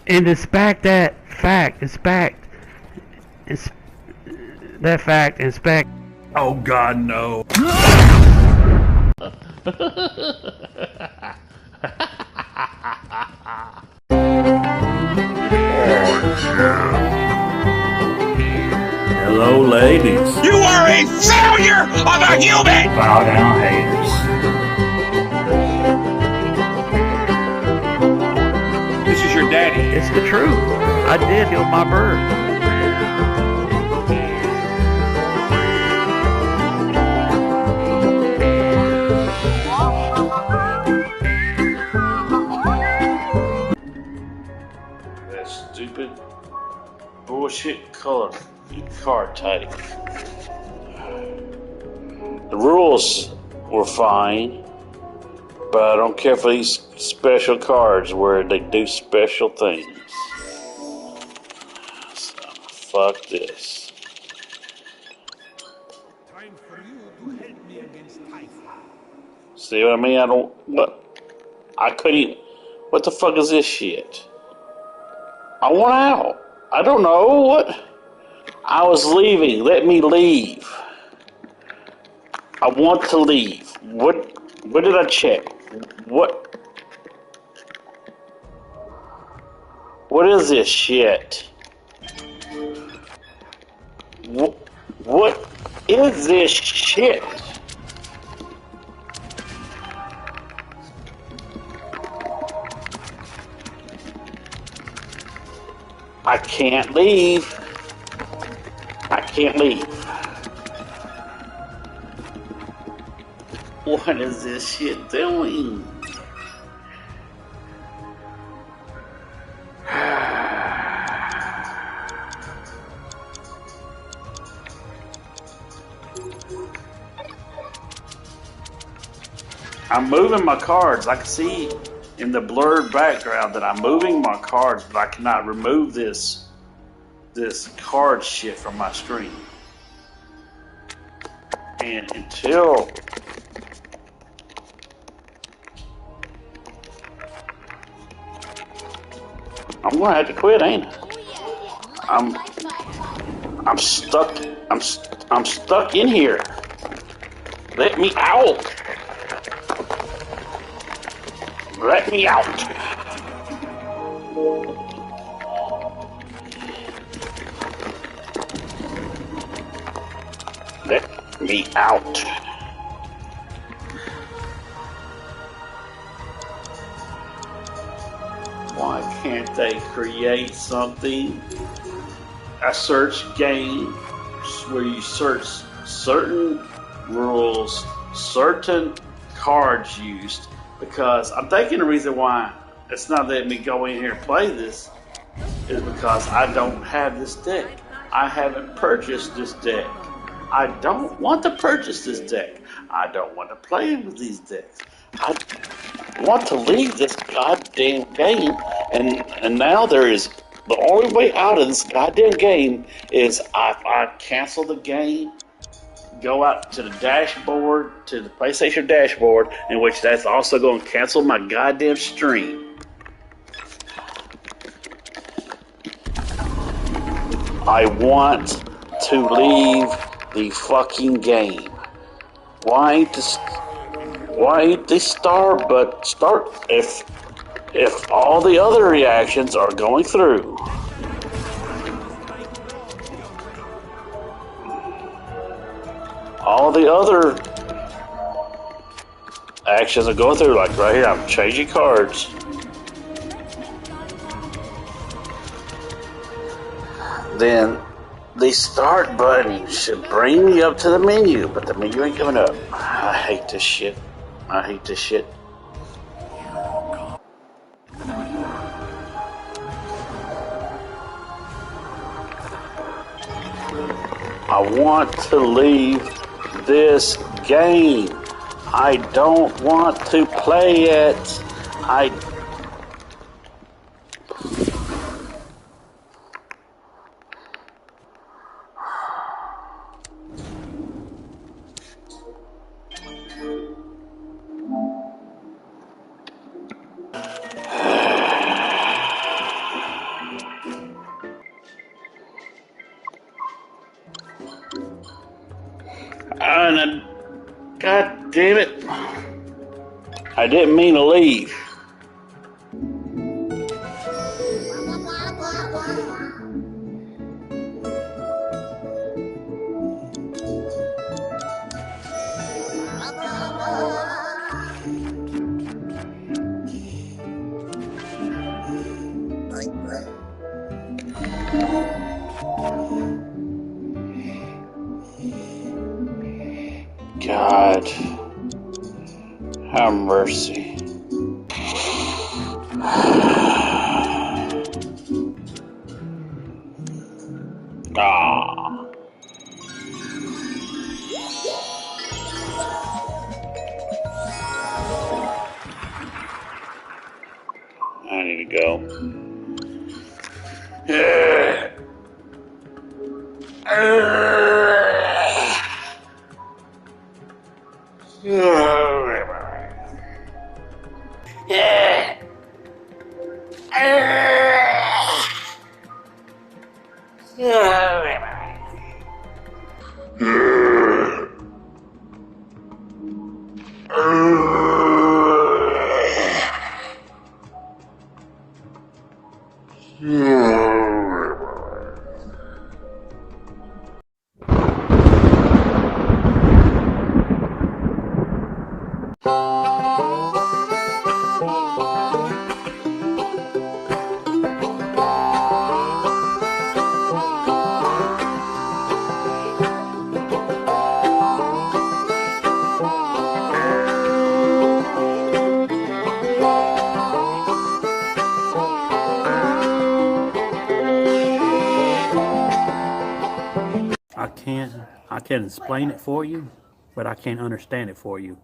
And inspect that fact. Inspect. Ins- that fact. Inspect. Oh God, no. Hello, ladies. You are a failure of a human! Bow down, haters. This is your daddy. It's the truth. I did kill my bird. That stupid bullshit card type. The rules were fine, but I don't care for these special cards where they do special things. So, fuck this. Time for you to help me against Typhon. See what I mean? I couldn't. What the fuck is this shit? I want out. I don't know what. I was leaving. Let me leave. I want to leave. What did I check? What is this shit? What is this shit? I can't leave. I can't leave. What is this shit doing? I'm moving my cards. I can see in the blurred background that I'm moving my cards, but I cannot remove this card shit from my screen. And until I'm gonna have to quit, ain't I? I'm stuck. I'm stuck in here. Let me out. Let me out. Let me out. Why can't they create something? A search game where you search certain rules, certain cards used, because I'm thinking the reason why it's not letting me go in here and play this is because I don't have this deck. I haven't purchased this deck. I don't want to purchase this deck. I don't want to play with these decks. I want to leave this goddamn game, and now there is the only way out of this goddamn game is I cancel the game, go out to the dashboard, to the PlayStation dashboard, in which that's also going to cancel my goddamn stream. I want to leave the fucking game. Why ain't the start if all the other reactions are going through? All the other actions are going through, like right here, I'm changing cards. Then the start button should bring me up to the menu, but the menu ain't coming up. I hate this shit. I hate this shit. I want to leave this game. I don't want to play it. God damn it. I didn't mean to leave. God, have mercy. Ah. I need to go. I can't explain it for you, but I can't understand it for you.